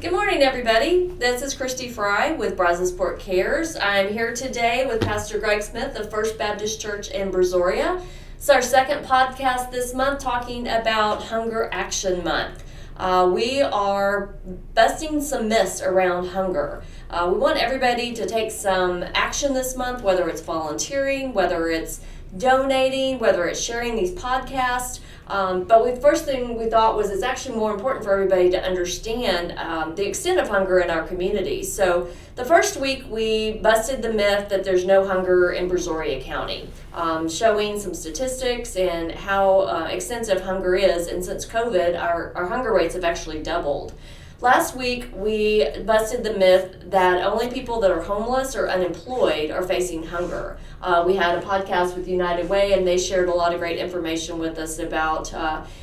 Good morning, everybody. This is Christy Frey with Brazosport Cares. I'm here today with Pastor Greg Smith of First Baptist Church in Brazoria. It's our second podcast this month talking about Hunger Action Month. We are busting some myths around hunger. We want everybody to take some action this month, whether it's volunteering, whether it's donating, whether it's sharing these podcasts. But the first thing we thought was it's actually more important for everybody to understand the extent of hunger in our community. So the first week we busted the myth that there's no hunger in Brazoria County, showing some statistics and how extensive hunger is. And since COVID, our hunger rates have actually doubled. Last week, we busted the myth that only people that are homeless or unemployed are facing hunger. We had a podcast with United Way, and they shared a lot of great information with us about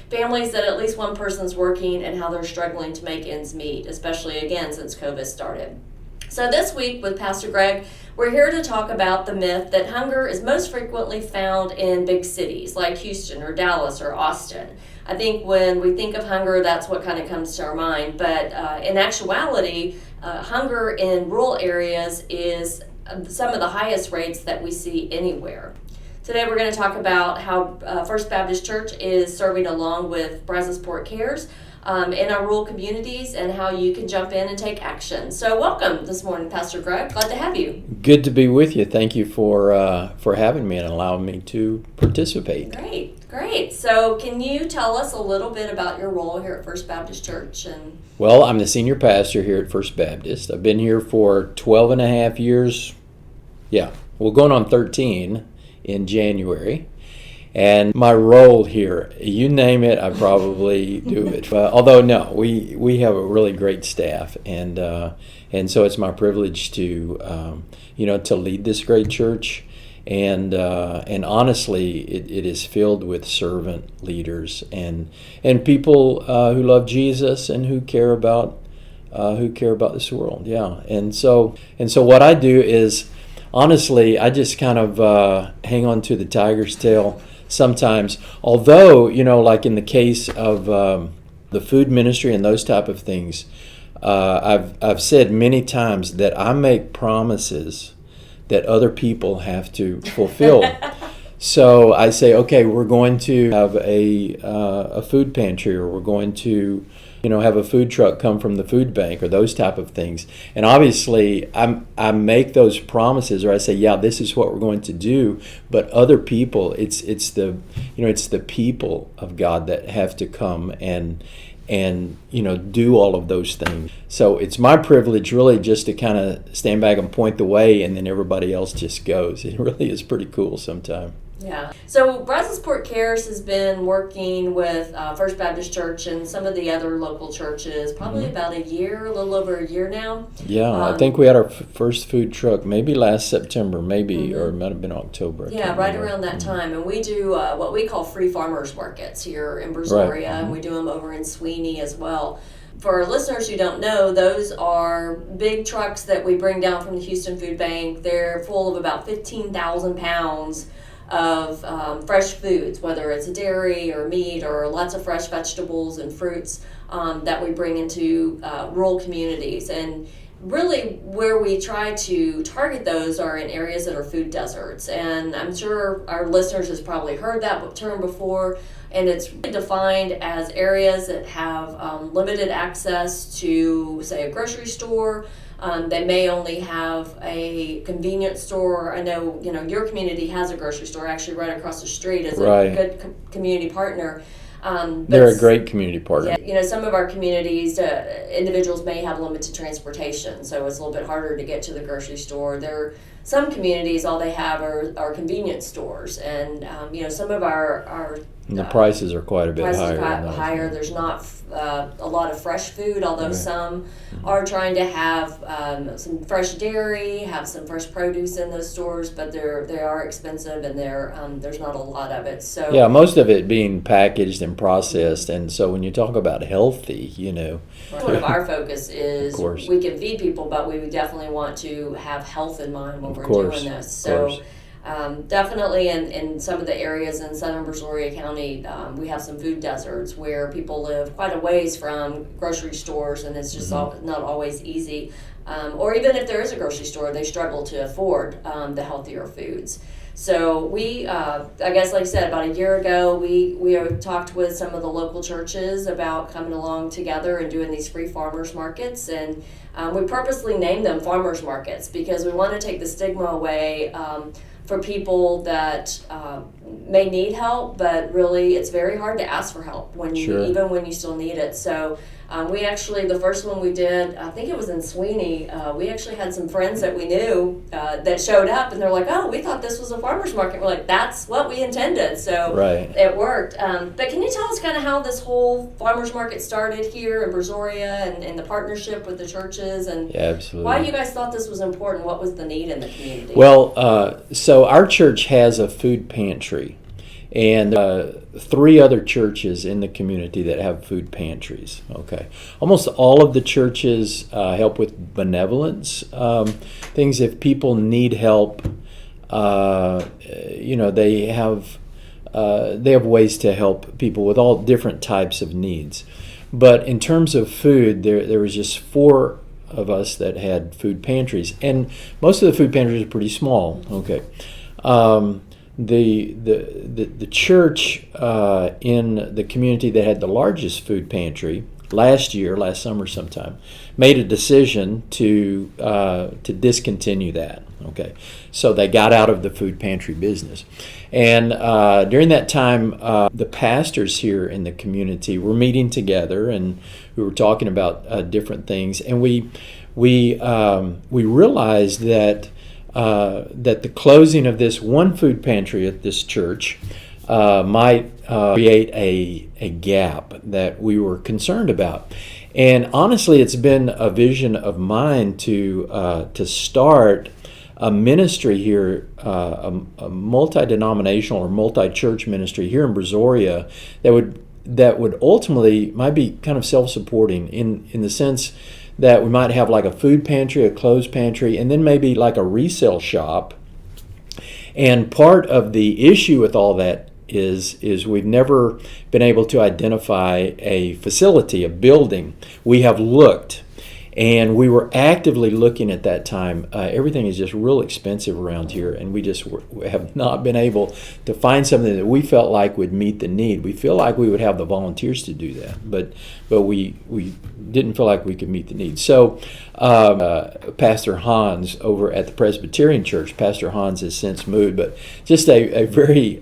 families that at least one person's working and how they're struggling to make ends meet, especially, again, since COVID started. So this week with Pastor Greg, we're here to talk about the myth that hunger is most frequently found in big cities like Houston or Dallas or Austin. I think when we think of hunger, that's what kind of comes to our mind. But in actuality, hunger in rural areas is some of the highest rates that we see anywhere. Today we're going to talk about how First Baptist Church is serving along with Brazosport Cares in our rural communities and how you can jump in and take action. So welcome this morning, Pastor Greg. Glad to have you. Good to be with you. Thank you for having me and allowing me to participate. Great. So can you tell us a little bit about your role here at First Baptist Church? Well, I'm the senior pastor here at First Baptist. I've been here for 12 and a half years. Yeah, we're going on 13 in January. And my role here, you name it, I probably do it. Although no, we have a really great staff, and so it's my privilege to to lead this great church, and honestly, it is filled with servant leaders and people who love Jesus and who care about this world. Yeah, and so what I do is, honestly, I just kind of hang on to the tiger's tail. Sometimes, although, like in the case of the food ministry and those type of things, I've said many times that I make promises that other people have to fulfill. So I say, okay, we're going to have a food pantry, or we're going to have a food truck come from the food bank, or those type of things. And obviously, I make those promises, or I say, yeah, this is what we're going to do. But other people, it's the people of God that have to come and do all of those things. So it's my privilege really just to kind of stand back and point the way, and then everybody else just goes. It really is pretty cool sometimes. Yeah. So Brazosport Cares has been working with First Baptist Church and some of the other local churches probably about a little over a year now. Yeah, I think we had our first food truck maybe last September, or it might have been October. Yeah, right around that time. And we do what we call free farmers markets here in Brazoria, and we do them over in Sweeney as well. For our listeners who don't know, those are big trucks that we bring down from the Houston Food Bank. They're full of about 15,000 pounds of fresh foods, whether it's dairy or meat or lots of fresh vegetables and fruits that we bring into rural communities. And really where we try to target those are in areas that are food deserts. And I'm sure our listeners has probably heard that term before. And it's defined as areas that have limited access to, say, a grocery store. They may only have a convenience store. I know, your community has a grocery store actually right across the street as a good community partner. They're a great community partner. Yeah, some of our communities, individuals may have limited transportation, so it's a little bit harder to get to the grocery store. Some communities, all they have are convenience stores, and some of our and the prices are quite a bit higher. There's not a lot of fresh food, although some are trying to have some fresh dairy, have some fresh produce in those stores, but they are expensive, and there's not a lot of it. So yeah, most of it being packaged and processed, and so when you talk about healthy, one of our focus is we can feed people, but we definitely want to have health in mind when we're doing this. So Definitely in some of the areas in southern Brazoria County, we have some food deserts where people live quite a ways from grocery stores, and it's just not always easy. Or even if there is a grocery store, they struggle to afford the healthier foods. So we, I guess like I said, about a year ago, we have talked with some of the local churches about coming along together and doing these free farmers markets. And we purposely named them farmers markets because we want to take the stigma away for people that may need help, but really it's very hard to ask for help when you, even when you still need it. So we actually, the first one we did, I think it was in Sweeney, we actually had some friends that we knew that showed up, and they're like, oh, we thought this was a farmer's market. We're like, that's what we intended. So it worked. But can you tell us kind of how this whole farmer's market started here in Brazoria and the partnership with the churches, and why you guys thought this was important? What was the need in the community? Well, so our church has a food pantry, and 3 other churches in the community that have food pantries. Okay, almost all of the churches help with benevolence things. If people need help, they have ways to help people with all different types of needs. But in terms of food, there was just 4 of us that had food pantries, and most of the food pantries are pretty small. Okay. The church in the community that had the largest food pantry last summer sometime, made a decision to discontinue that. Okay, so they got out of the food pantry business, and during that time, the pastors here in the community were meeting together, and we were talking about different things, and we realized that the closing of this one food pantry at this church might create a gap that we were concerned about. And honestly, it's been a vision of mine to start a ministry here, a multi-denominational or multi-church ministry here in Brazoria that would ultimately might be kind of self-supporting in the sense that we might have like a food pantry, a clothes pantry, and then maybe like a resale shop. And part of the issue with all that is we've never been able to identify a facility, a building. We have looked, and we were actively looking at that time. Everything is just real expensive around here, and we just have not been able to find something that we felt like would meet the need. We feel like we would have the volunteers to do that, but we didn't feel like we could meet the need. So Pastor Hans over at the Presbyterian Church, Pastor Hans has since moved, but just a very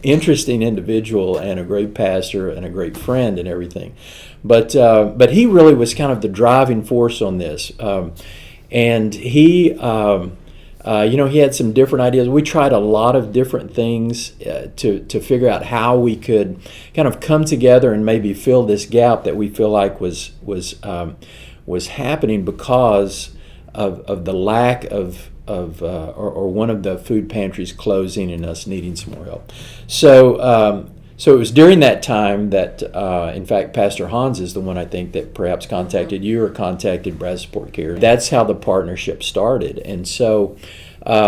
interesting individual and a great pastor and a great friend and everything. But he really was kind of the driving force on this, and he had some different ideas. We tried a lot of different things to figure out how we could kind of come together and maybe fill this gap that we feel like was happening because of the lack of one of the food pantries closing and us needing some more help. So it was during that time that, in fact, Pastor Hans is the one I think that perhaps contacted you or contacted Brazosport Cares. That's how the partnership started. And so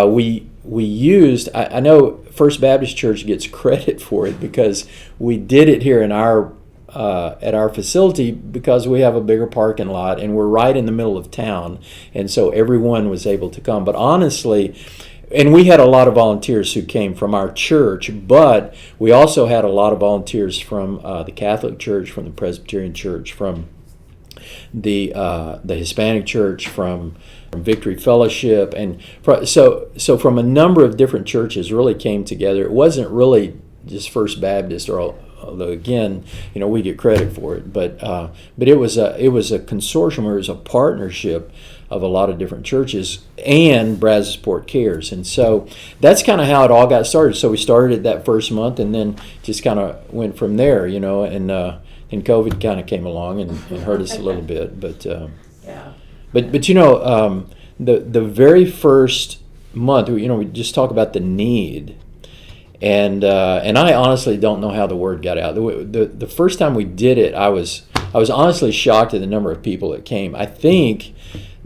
we used, I know First Baptist Church gets credit for it because we did it here in our at our facility because we have a bigger parking lot and we're right in the middle of town. And so everyone was able to come. But honestly, and we had a lot of volunteers who came from our church, but we also had a lot of volunteers from the Catholic Church, from the Presbyterian Church, from the Hispanic Church, from Victory Fellowship, and so from a number of different churches really came together. It wasn't really just First Baptist, although again, we get credit for it, but it was a consortium, or it was a partnership of a lot of different churches and Brazosport Cares. And so that's kind of how it all got started. So we started it that first month and then just kind of went from there, and COVID kind of came along and hurt us a little bit. But the very first month, we just talk about the need. And I honestly don't know how the word got out. The first time we did it, I was I was honestly shocked at the number of people that came. I think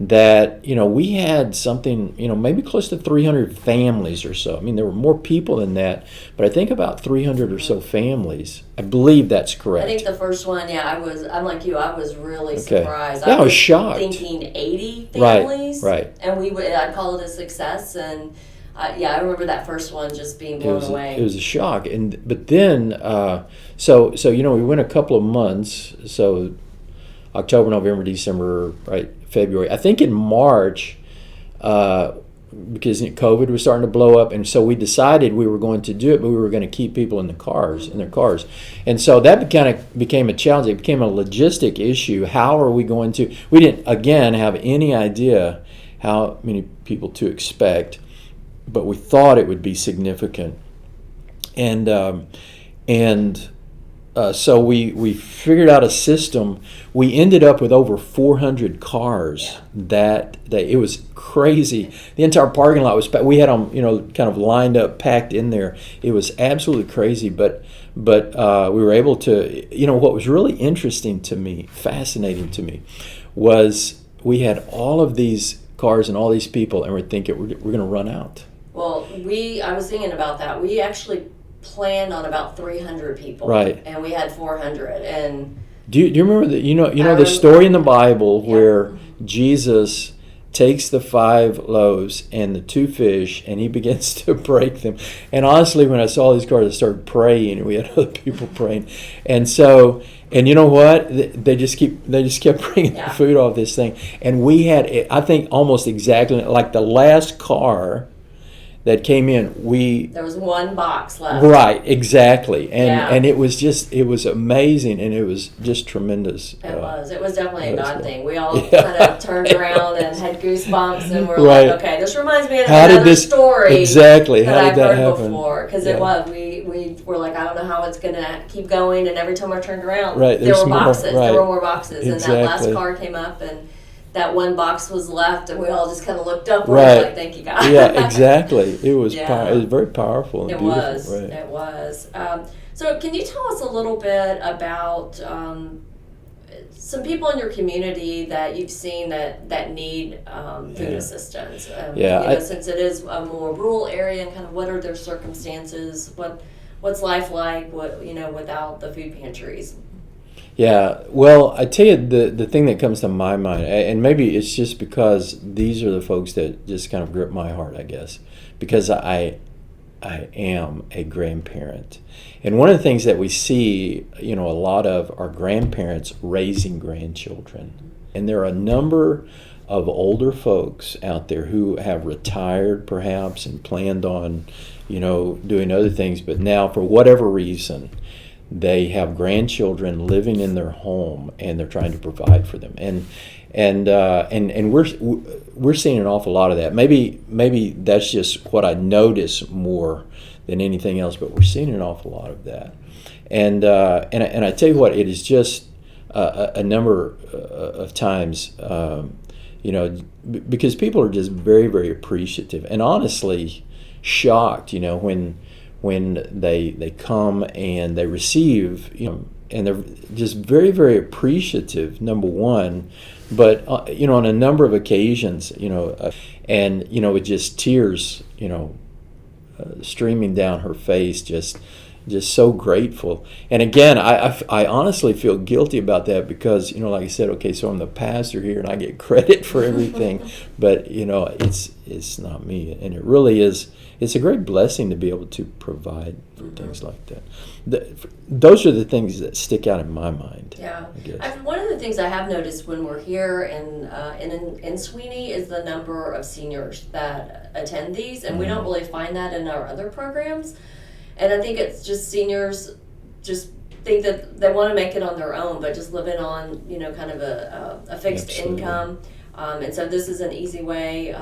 that, we had something, maybe close to 300 families or so. I mean, there were more people than that, but I think about 300 or so families. I believe that's correct. I think the first one, I'm like you, I was really surprised. Yeah, I was shocked. Thinking 80 families. Right. And I'd call it a success. And I remember that first one just being blown away. It was a shock. But then, so we went a couple of months, so October, November, December, right, February. I think in March, because COVID was starting to blow up, and so we decided we were going to do it, but we were going to keep people in their cars. And so that kind of became a challenge. It became a logistic issue. How are we going to? We didn't, again, have any idea how many people to expect, but we thought it would be significant. So we figured out a system. We ended up with over 400 cars that it was crazy. The entire parking lot was packed. We had them, kind of lined up, packed in there. It was absolutely crazy. But we were able to, what was really interesting to me, fascinating to me, was we had all of these cars and all these people, and we're thinking we're going to run out. Well, I was thinking about that. We actually planned on about 300 people, right? And we had 400. And do you remember that? The story in the Bible where Jesus takes the 5 loaves and the 2 fish, and he begins to break them. And honestly, when I saw these cars, I started praying, and we had other people praying. And so, and you know what? They just kept bringing the food off this thing, and we had, I think, almost exactly like the last car that came in, there was 1 box left. Right, exactly. And it was amazing, and it was just tremendous. It was definitely a God thing. We all kind of turned around and had goosebumps, and we're like, okay, this reminds me of another story. Exactly. How that did that I've heard happen? Before, because it was, we were like, I don't know how it's going to keep going, and every time I turned around, there were boxes. Right. There were more boxes, Exactly. And that last car came up, and that 1 box was left, and we all just kind of looked up and right. were like, thank you, God. Yeah, exactly. It was it was very powerful and beautiful. Right. It was. So can you tell us a little bit about some people in your community that you've seen that need food assistance? Since it is a more rural area, and kind of what are their circumstances? What's life like? Without the food pantries? Yeah, well, I tell you, the thing that comes to my mind, and maybe it's just because these are the folks that just kind of grip my heart, I guess, because I am a grandparent. And one of the things that we see, a lot of are grandparents raising grandchildren. And there are a number of older folks out there who have retired perhaps and planned on, doing other things, but now for whatever reason, they have grandchildren living in their home, and they're trying to provide for them, and we're seeing an awful lot of that. Maybe that's just what I notice more than anything else, but we're seeing an awful lot of that, and I tell you what, it is just a number of times, because people are just very, very appreciative and honestly shocked, when they come and they receive, and they're just very, very appreciative, number one, but, on a number of occasions, and, with just tears, streaming down her face, just so grateful. And again, I honestly feel guilty about that because, like I said, okay, so I'm the pastor here and I get credit for everything, but, it's not me. And it really is, it's a great blessing to be able to provide for things like that. Those are the things that stick out in my mind. Yeah. I guess. One of the things I have noticed when we're here in Sweeney is the number of seniors that attend these, and we don't really find that in our other programs. And I think it's just seniors just think that they want to make it on their own, but just living on, kind of a fixed income. And so this is an easy way.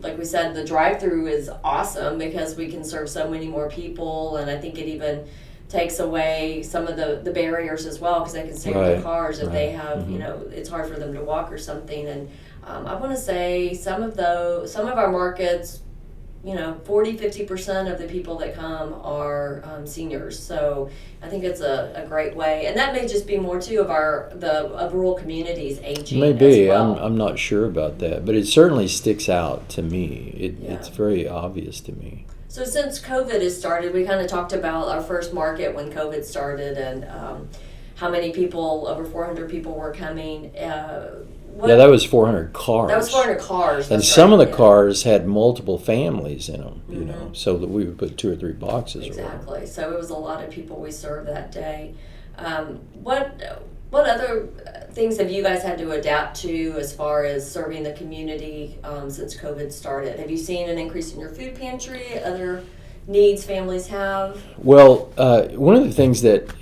Like we said, the drive-through is awesome because we can serve so many more people, and I think it even takes away some of the barriers as well because they can stay in their cars if they have, it's hard for them to walk or something. And I want to say some of our markets 40-50% of the people that come are seniors. So I think it's a great way, and that may just be more too of of rural communities aging. Maybe. as well. I'm not sure about that, but it certainly sticks out to me. It's very obvious to me. So since COVID has started, we kind of talked about our first market when COVID started, and how many people, over 400 people were coming. That was 400 cars. That was 400 cars. And some of the cars had multiple families in them, so that we would put 2 or 3 boxes. Exactly. So it was a lot of people we served that day. What other things have you guys had to adapt to as far as serving the community since COVID started? Have you seen an increase in your food pantry? Other needs families have? Well, one of the things that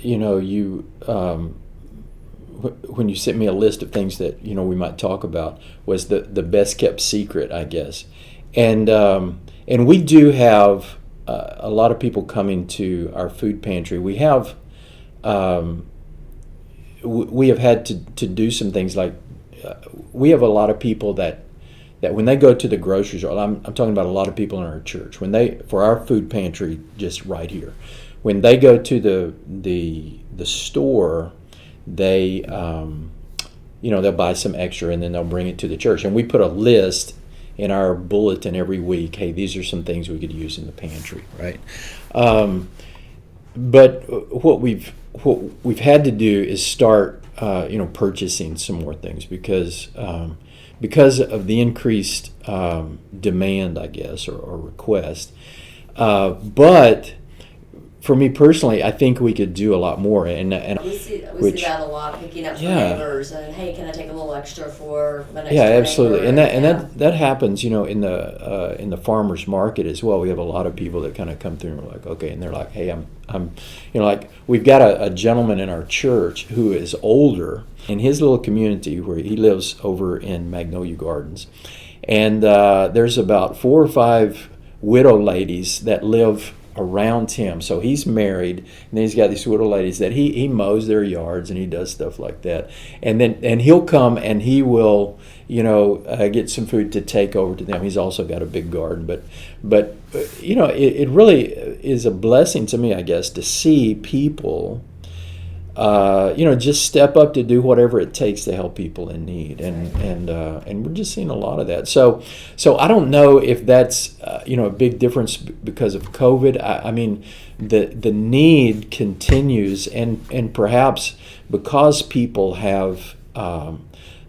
when you sent me a list of things that we might talk about was the best kept secret, I guess, and we do have a lot of people coming to our food pantry. We have had to do some things like we have a lot of people that when they go to the grocery store, I'm talking about a lot of people in our church, for our food pantry just right here, when they go to the store, they they'll buy some extra and then they'll bring it to the church, and we put a list in our bulletin every week. Hey, these are some things we could use in the pantry, right? But what we've had to do is start purchasing some more things because of the increased demand, I guess, or request. But for me personally, I think we could do a lot more, and we see that a lot, picking up from neighbors, and hey, can I take a little extra for my next absolutely, neighbor? and that happens, in the farmers market as well. We have a lot of people that kind of come through and we're like, okay, and they're like, hey, I'm like we've got a gentleman in our church who is older in his little community where he lives over in Magnolia Gardens, and there's about 4 or 5 widow ladies that live around him. So he's married, and then he's got these widow ladies that he mows their yards and he does stuff like that. And he'll come and he will, get some food to take over to them. He's also got a big garden, but it really is a blessing to me, I guess, to see people just step up to do whatever it takes to help people in need, and we're just seeing a lot of that. So I don't know if that's a big difference because of COVID. I mean, the need continues, and perhaps because people have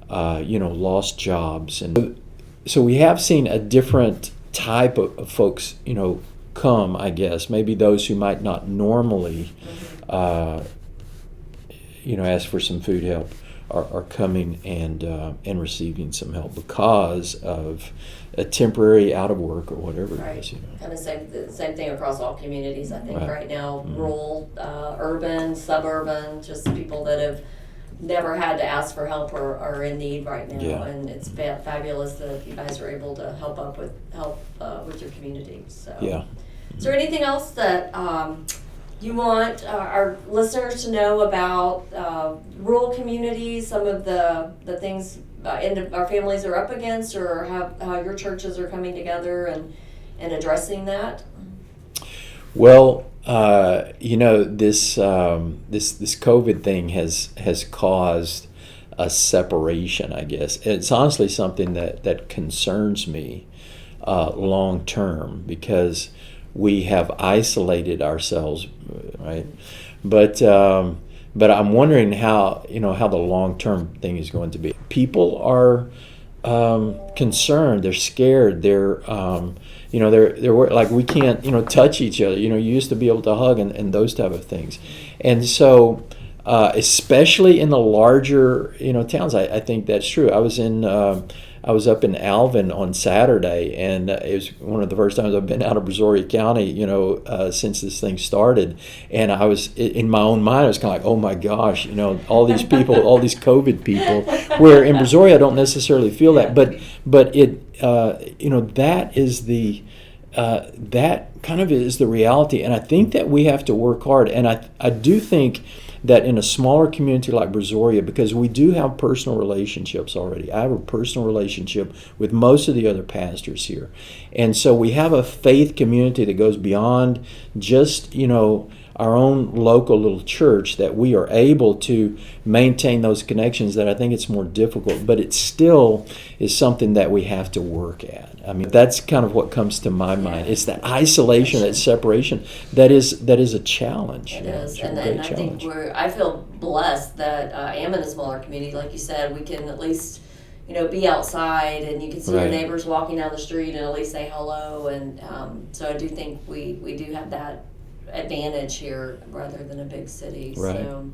lost jobs, and so we have seen a different type of folks come. I guess maybe those who might not normally. Ask for some food help are coming and receiving some help because of a temporary out of work or whatever it is. Kind of the same thing across all communities, I think, right now. Rural, urban, suburban, just people that have never had to ask for help or are in need right now. And it's fabulous that you guys are able to help with your community. So, is there anything else that you want our listeners to know about rural communities, some of the things our families are up against, or how your churches are coming together and addressing that? Well, this COVID thing has caused a separation, I guess. It's honestly something that concerns me long term, because we have isolated ourselves, right? But I'm wondering how the long-term thing is going to be. People are concerned. They're scared. They're like, we can't touch each other. You used to be able to hug and those type of things. And so especially in the larger towns, I think that's true. I was up in Alvin on Saturday, and it was one of the first times I've been out of Brazoria County, since this thing started. And I was, in my own mind, I was kind of like, oh my gosh, all these people, all these COVID people, where in Brazoria I don't necessarily feel that, but it, that is that kind of is the reality. And I think that we have to work hard. And I do think that in a smaller community like Brazoria, because we do have personal relationships already. I have a personal relationship with most of the other pastors here. And so we have a faith community that goes beyond just, our own local little church, that we are able to maintain those connections. That I think it's more difficult, but it still is something that we have to work at. I mean, that's kind of what comes to my mind. It's that isolation, that separation, that is a challenge. It is, It's a and great I challenge. think I feel blessed that I am in a smaller community. Like you said, we can at least be outside, and you can see your neighbors walking down the street and at least say hello. And so I do think we do have that advantage here rather than a big city. Right. So,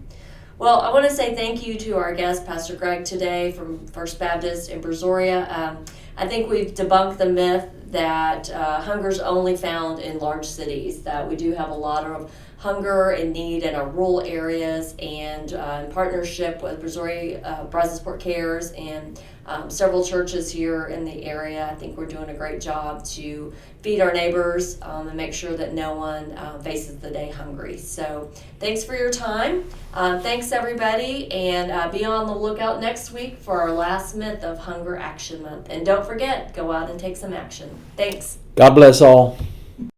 well, I want to say thank you to our guest, Pastor Greg, today from First Baptist in Brazoria. I think we've debunked the myth that hunger's only found in large cities, that we do have a lot of hunger and need in our rural areas, and in partnership with Brazosport Cares and several churches here in the area, I think we're doing a great job to feed our neighbors and make sure that no one faces the day hungry. So thanks for your time. Thanks, everybody, and be on the lookout next week for our last myth of Hunger Action Month. And don't forget, go out and take some action. Thanks. God bless all.